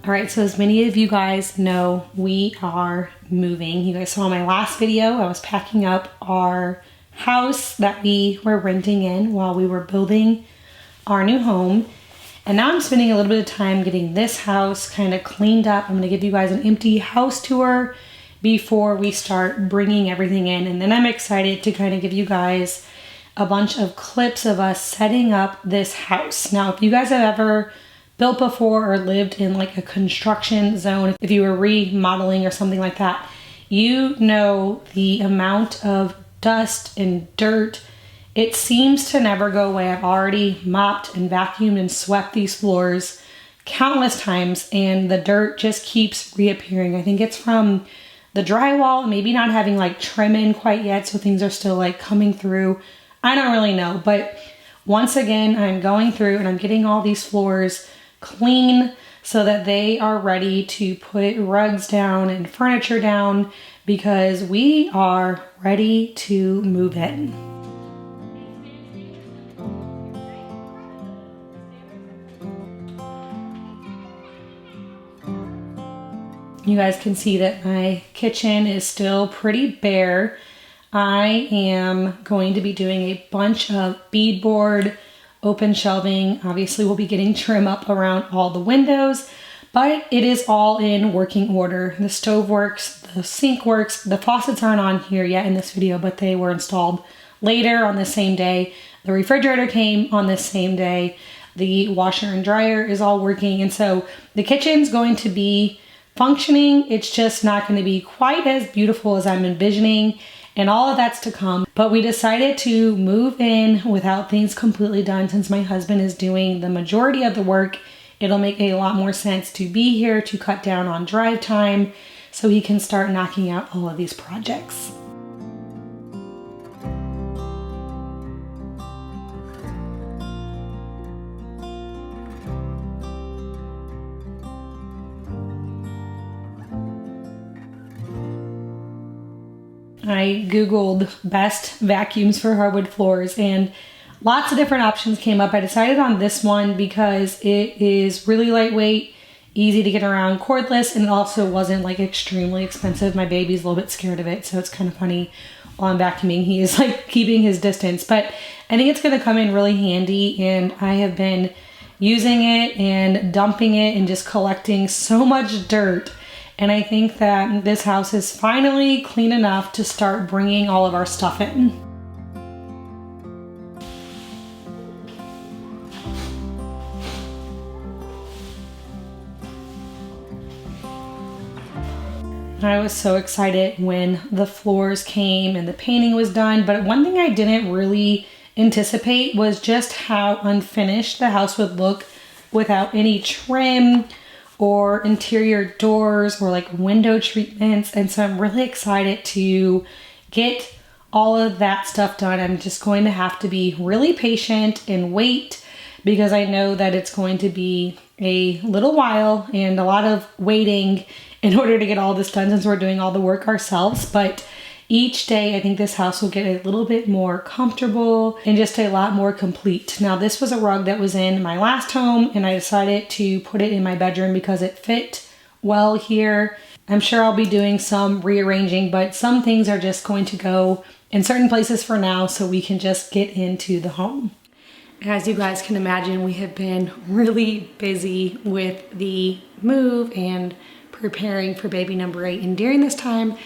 All right, so as many of you guys know, we are moving. You guys saw my last video. I was packing up our house that we were renting in while we were building our new home. And now I'm spending a little bit of time getting this house kind of cleaned up. I'm gonna give you guys an empty house tour before we start bringing everything in. And then I'm excited to kind of give you guys a bunch of clips of us setting up this house. Now, if you guys have ever built before or lived in like a construction zone, if you were remodeling or something like that, you know the amount of dust and dirt. It seems to never go away. I've already mopped and vacuumed and swept these floors countless times, and the dirt just keeps reappearing. I think it's from the drywall, maybe not having like trim in quite yet, so things are still like coming through. I don't really know, but once again, I'm going through and I'm getting all these floors clean so that they are ready to put rugs down and furniture down because we are ready to move in. You guys can see that my kitchen is still pretty bare. I am going to be doing a bunch of beadboard, open shelving. Obviously, we'll be getting trim up around all the windows, but it is all in working order. The stove works, the sink works. The faucets aren't on here yet in this video, but they were installed later on the same day. The refrigerator came on the same day. The washer and dryer is all working. And so the kitchen's going to be functioning. It's just not going to be quite as beautiful as I'm envisioning. And all of that's to come. But we decided to move in without things completely done. Since my husband is doing the majority of the work, it'll make a lot more sense to be here to cut down on drive time so he can start knocking out all of these projects. I Googled best vacuums for hardwood floors and lots of different options came up. I decided on this one because it is really lightweight, easy to get around, cordless, and it also wasn't like extremely expensive. My baby's a little bit scared of it, so it's kind of funny while I'm vacuuming. He is like keeping his distance, but I think it's gonna come in really handy, and I have been using it and dumping it and just collecting so much dirt. And I think that this house is finally clean enough to start bringing all of our stuff in. I was so excited when the floors came and the painting was done, but one thing I didn't really anticipate was just how unfinished the house would look without any trim or interior doors or like window treatments. And so I'm really excited to get all of that stuff done. I'm just going to have to be really patient and wait because I know that it's going to be a little while and a lot of waiting in order to get all this done since we're doing all the work ourselves. But each day, I think this house will get a little bit more comfortable and just a lot more complete. Now, this was a rug that was in my last home, and I decided to put it in my bedroom because it fit well here. I'm sure I'll be doing some rearranging, but some things are just going to go in certain places for now so we can just get into the home. As you guys can imagine, we have been really busy with the move and preparing for baby number 8. And during this time,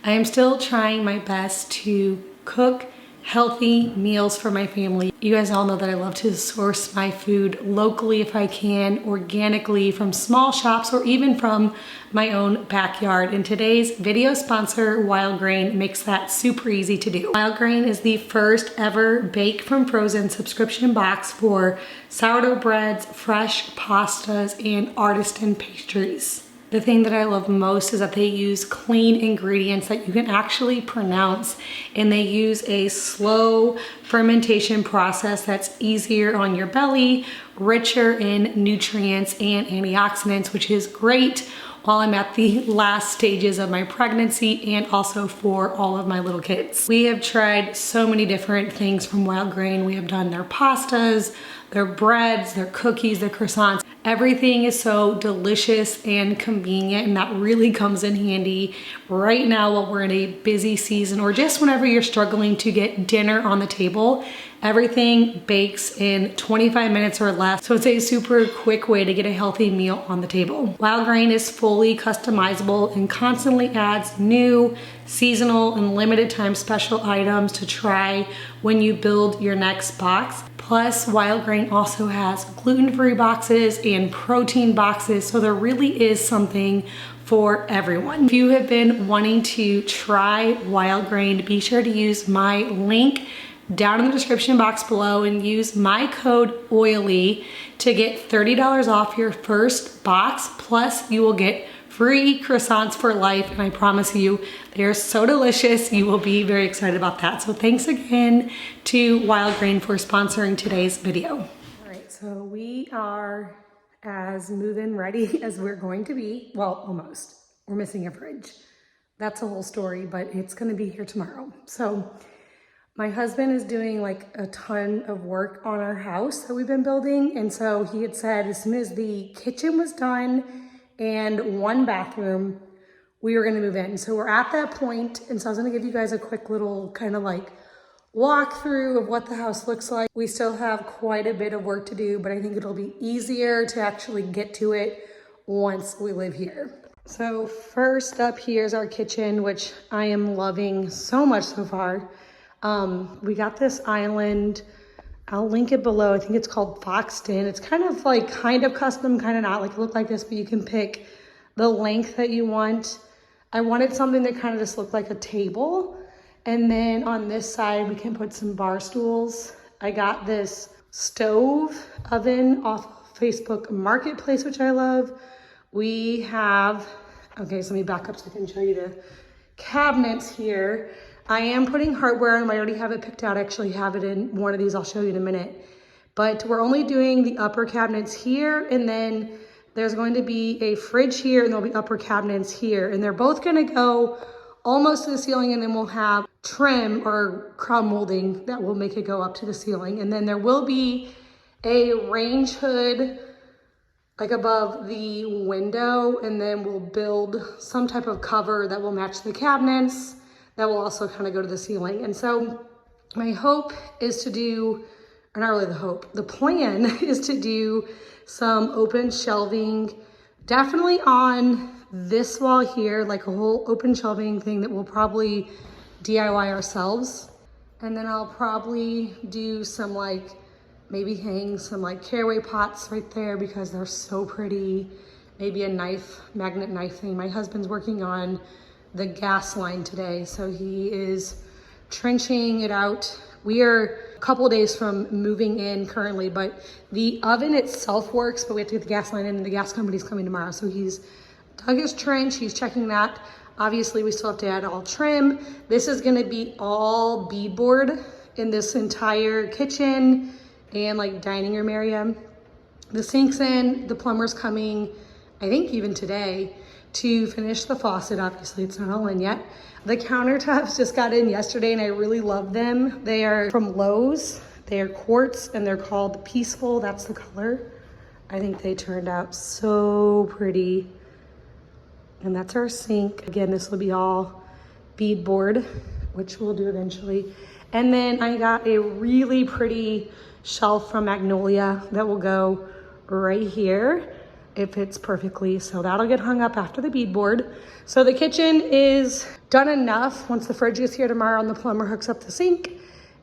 I am still trying my best to cook healthy meals for my family. You guys all know that I love to source my food locally if I can, organically from small shops or even from my own backyard. And today's video sponsor, Wild Grain, makes that super easy to do. Wild Grain is the first ever bake from frozen subscription box for sourdough breads, fresh pastas, and artisan pastries. The thing that I love most is that they use clean ingredients that you can actually pronounce, and they use a slow fermentation process that's easier on your belly, richer in nutrients and antioxidants, which is great while I'm at the last stages of my pregnancy and also for all of my little kids. We have tried so many different things from Wild Grain. We have done their pastas, their breads, their cookies, their croissants. Everything is so delicious and convenient, and that really comes in handy right now while we're in a busy season, or just whenever you're struggling to get dinner on the table. Everything bakes in 25 minutes or less, so it's a super quick way to get a healthy meal on the table. Wild Grain is fully customizable and constantly adds new, seasonal, and limited time special items to try when you build your next box. Plus, Wild Grain also has gluten-free boxes and protein boxes, so there really is something for everyone. If you have been wanting to try Wild Grain, be sure to use my link down in the description box below and use my code OILY to get $30 off your first box. Plus, you will get free croissants for life, and I promise you, they are so delicious. You will be very excited about that. So thanks again to Wild Grain for sponsoring today's video. All right, so we are as move-in ready as we're going to be. Well, almost. We're missing a fridge. That's a whole story, but it's gonna be here tomorrow. So my husband is doing like a ton of work on our house that we've been building. And so he had said as soon as the kitchen was done and one bathroom, we were gonna move in. So we're at that point, and so I was gonna give you guys a quick little kind of like walkthrough of what the house looks like. We still have quite a bit of work to do, but I think it'll be easier to actually get to it once we live here. So first up here is our kitchen, which I am loving so much so far. We got this island. I'll link it below. I think it's called Foxton. It's kind of custom, kind of not. Like it looked like this, but you can pick the length that you want. I wanted something that kind of just looked like a table. And then on this side, we can put some bar stools. I got this stove oven off Facebook Marketplace, which I love. We have, okay, so let me back up so I can show you the cabinets here. I am putting hardware in. I already have it picked out. I actually have it in one of these. I'll show you in a minute. But we're only doing the upper cabinets here, and then there's going to be a fridge here, and there'll be upper cabinets here. And they're both gonna go almost to the ceiling, and then we'll have trim or crown molding that will make it go up to the ceiling. And then there will be a range hood like above the window, and then we'll build some type of cover that will match the cabinets that will also kind of go to the ceiling. And so my hope is to do, or not really the hope, the plan is to do some open shelving, definitely on this wall here, like a whole open shelving thing that we'll probably DIY ourselves. And then I'll probably do some like, maybe hang some like caraway pots right there because they're so pretty. Maybe a knife, magnet knife thing. My husband's working on the gas line today, so he is trenching it out. We are a couple days from moving in currently, but the oven itself works, but we have to get the gas line in, and the gas company's coming tomorrow. So he's dug his trench, he's checking that. Obviously, we still have to add all trim. This is gonna be all beadboard in this entire kitchen and like dining room area. The sink's in, the plumber's coming, I think even today, to finish the faucet. Obviously it's not all in yet. The countertops just got in yesterday and I really love them. They are from Lowe's. They are quartz and they're called Peaceful. That's the color. I think they turned out so pretty. And that's our sink. Again, this will be all beadboard, which we'll do eventually. And then I got a really pretty shelf from Magnolia that will go right here. It fits perfectly, so that'll get hung up after the beadboard. So the kitchen is done enough. Once the fridge gets here tomorrow and the plumber hooks up the sink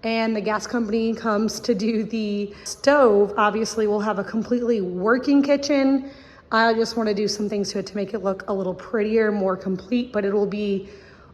and the gas company comes to do the stove, obviously we'll have a completely working kitchen. I just want to do some things to it to make it look a little prettier, more complete, but it'll be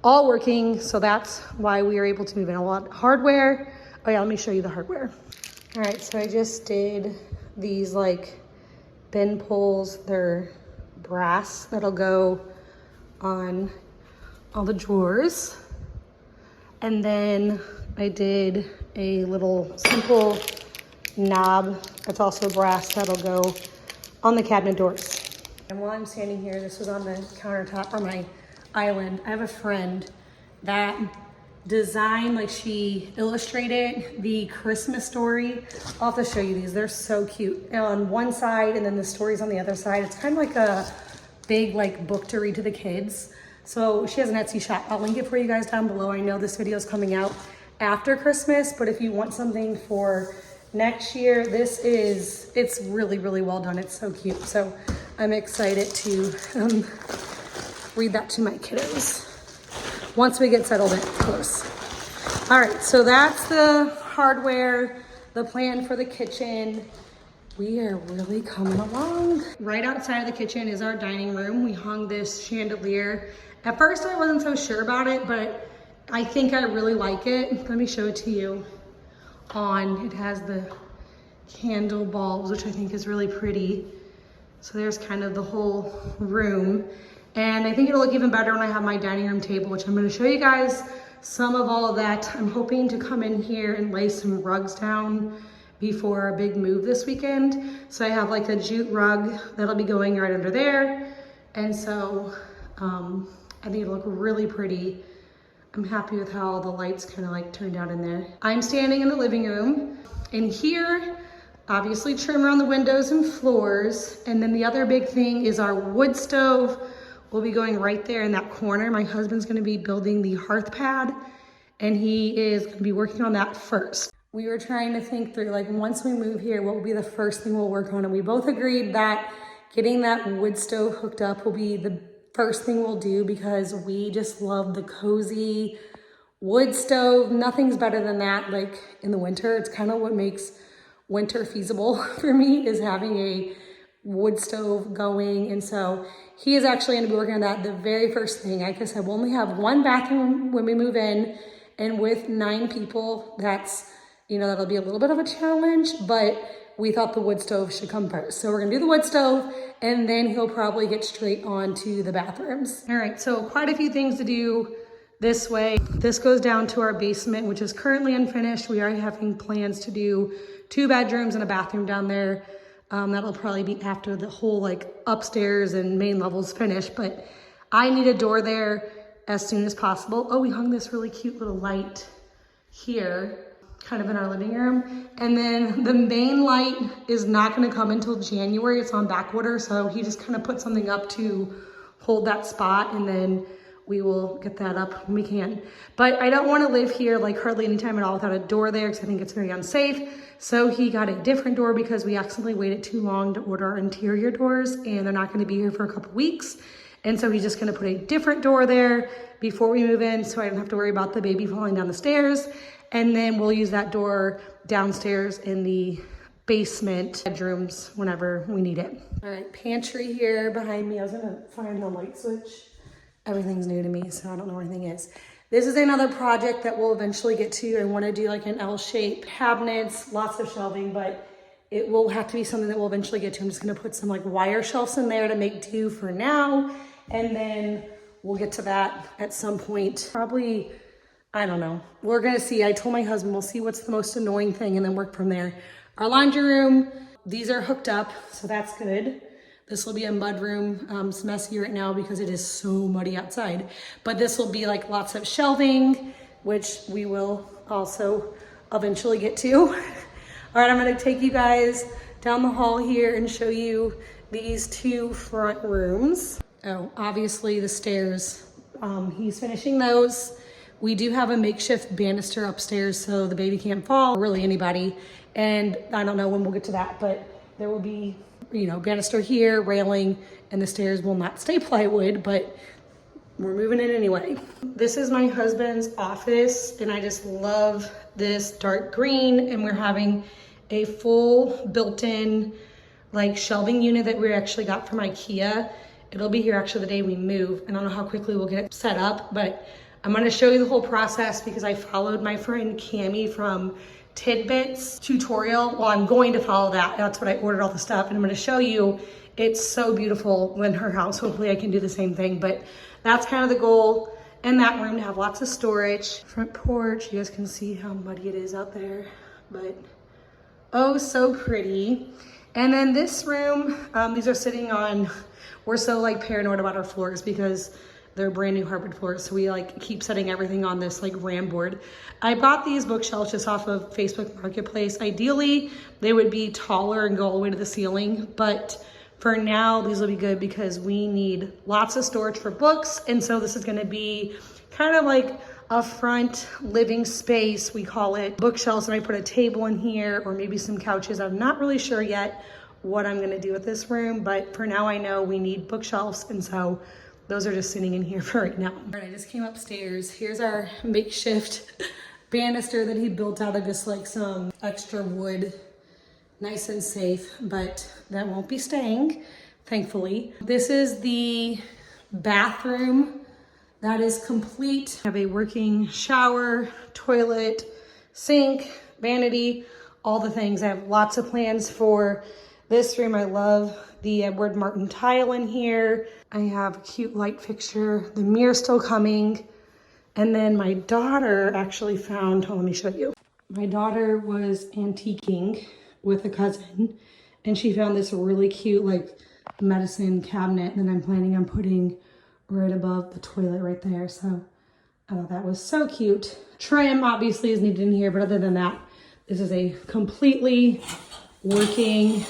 all working. So that's why we are able to move in. A lot of hardware. Oh yeah, let me show you the hardware. All right, so I just did these like bin pulls. They're brass that'll go on all the drawers. And then I did a little simple knob that's also brass that'll go on the cabinet doors. And while I'm standing here, this was on the countertop or my island. I have a friend that design, like she illustrated the Christmas story. I'll have to show you these. They're so cute. On one side and then the stories on the other side. It's kind of like a big like book to read to the kids. So she has an Etsy shop. I'll link it for you guys down below. I know this video is coming out after Christmas, but if you want something for next year, it's really, really well done. It's so cute. So I'm excited to read that to my kiddos once we get settled in, of course. All right, so that's the hardware, the plan for the kitchen. We are really coming along. Right outside of the kitchen is our dining room. We hung this chandelier. At first I wasn't so sure about it, but I think I really like it. Let me show it to you. It has the candle bulbs, which I think is really pretty. So there's kind of the whole room. And I think it'll look even better when I have my dining room table, which I'm gonna show you guys some of all of that. I'm hoping to come in here and lay some rugs down before our big move this weekend. So I have like a jute rug that'll be going right under there. And so I think it'll look really pretty. I'm happy with how the lights kind of like turned out in there. I'm standing in the living room. In here, obviously trim around the windows and floors. And then the other big thing is our wood stove. We'll be going right there in that corner. My husband's gonna be building the hearth pad and he is gonna be working on that first. We were trying to think through, like, once we move here, what will be the first thing we'll work on? And we both agreed that getting that wood stove hooked up will be the first thing we'll do because we just love the cozy wood stove. Nothing's better than that, like in the winter. It's kind of what makes winter feasible for me, is having a wood stove going. And so he is actually going to be working on that the very first thing. Like I said, we'll only have one bathroom when we move in, and with 9 people, that'll be a little bit of a challenge, but we thought the wood stove should come first. So we're gonna do the wood stove and then he'll probably get straight on to the bathrooms. All right, so quite a few things to do this way. This goes down to our basement, which is currently unfinished. We are having plans to do 2 bedrooms and a bathroom down there. That'll probably be after the whole like upstairs and main levels finished, but I need a door there as soon as possible. Oh, we hung this really cute little light here, kind of in our living room. And then the main light is not gonna come until January. It's on back order, so he just kind of put something up to hold that spot, and then we will get that up when we can. But I don't wanna live here like hardly any time at all without a door there, because I think it's very unsafe. So he got a different door because we accidentally waited too long to order our interior doors, and they're not gonna be here for a couple weeks. And so he's just gonna put a different door there before we move in, so I don't have to worry about the baby falling down the stairs. And then we'll use that door downstairs in the basement bedrooms whenever we need it. All right, pantry here behind me. I was gonna find the light switch. Everything's new to me, so I don't know where anything is. This is another project that we'll eventually get to. I wanna do like an L-shaped cabinets, lots of shelving, but it will have to be something that we'll eventually get to. I'm just gonna put some like wire shelves in there to make do for now. And then we'll get to that at some point. Probably, I don't know. We're gonna see. I told my husband we'll see what's the most annoying thing and then work from there. Our laundry room, these are hooked up, so that's good. This will be a mud room. It's messy right now because it is so muddy outside. But this will be like lots of shelving, which we will also eventually get to. All right, I'm gonna take you guys down the hall here and show you these 2 front rooms. Oh, obviously the stairs, he's finishing those. We do have a makeshift banister upstairs so the baby can't fall, or really anybody. And I don't know when we'll get to that, but there will be, banister here, railing, and the stairs will not stay plywood, but we're moving in anyway. This is my husband's office, and I just love this dark green, and we're having a full built-in like shelving unit that we actually got from IKEA. It'll be here actually the day we move. I don't know how quickly we'll get it set up, but I'm gonna show you the whole process because I followed my friend Cammie from Tidbits tutorial. Well, I'm going to follow that. That's what I ordered all the stuff, and I'm gonna show you. It's so beautiful in her house. Hopefully I can do the same thing, but that's kind of the goal in that room, to have lots of storage. Front porch, you guys can see how muddy it is out there, but oh, so pretty. And then this room, these are sitting on, we're so like paranoid about our floors because they're brand new hardwood floors. So we like keep setting everything on this like ram board. I bought these bookshelves just off of Facebook Marketplace. Ideally, they would be taller and go all the way to the ceiling, but for now, these will be good because we need lots of storage for books. And so this is gonna be kind of like a front living space. We call it bookshelves, and I put a table in here or maybe some couches. I'm not really sure yet what I'm gonna do with this room, but for now I know we need bookshelves, and so those are just sitting in here for right now. All right, I just came upstairs. Here's our makeshift banister that he built out of just like some extra wood. Nice and safe, but that won't be staying, thankfully. This is the bathroom that is complete. I have a working shower, toilet, sink, vanity, all the things. I have lots of plans for this room. I love the Edward Martin tile in here. I have a cute light fixture. The mirror's still coming. And then my daughter actually found, let me show you. My daughter was antiquing with a cousin, and she found this really cute like medicine cabinet that I'm planning on putting right above the toilet right there. So I thought that was so cute. Trim obviously is needed in here, but other than that, this is a completely working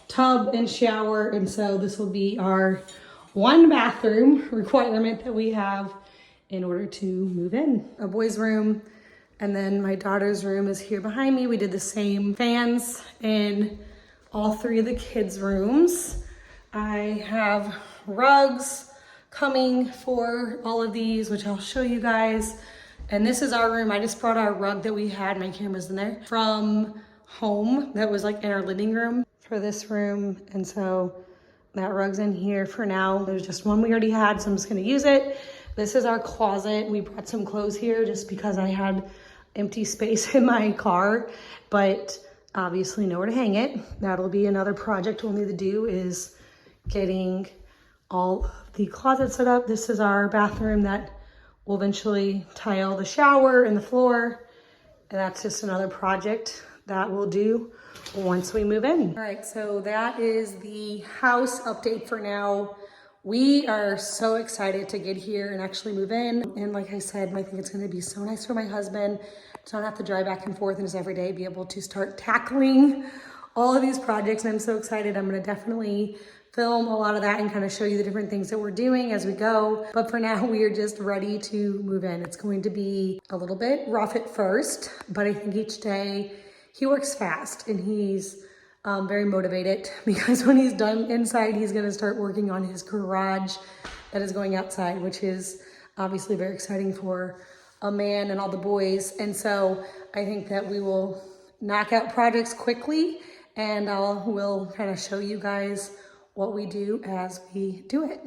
tub and shower. And so this will be our one bathroom requirement that we have in order to move in. A boys' room, and then my daughter's room is here behind me. We did the same fans in all three of the kids' rooms. I have rugs coming for all of these, which I'll show you guys. And this is our room. I just brought our rug that we had, my camera's in there, from home that was like in our living room for this room. And so that rug's in here for now. There's just one we already had, so I'm just gonna use it. This is our closet. We brought some clothes here just because I had empty space in my car, but obviously nowhere to hang it. That'll be another project we'll need to do, is getting all of the closets set up. This is our bathroom that will eventually tile the shower and the floor. And that's just another project that we'll do once we move in. All right, so that is the house update for now. We are so excited to get here and actually move in. And like I said, I think it's gonna be so nice for my husband to not have to drive back and forth in his everyday, be able to start tackling all of these projects. And I'm so excited. I'm gonna definitely film a lot of that and kind of show you the different things that we're doing as we go. But for now, we are just ready to move in. It's going to be a little bit rough at first, but I think each day he works fast and he's very motivated, because when he's done inside, he's gonna start working on his garage that is going outside, which is obviously very exciting for a man and all the boys. And so I think that we will knock out projects quickly, and we'll kind of show you guys what we do as we do it.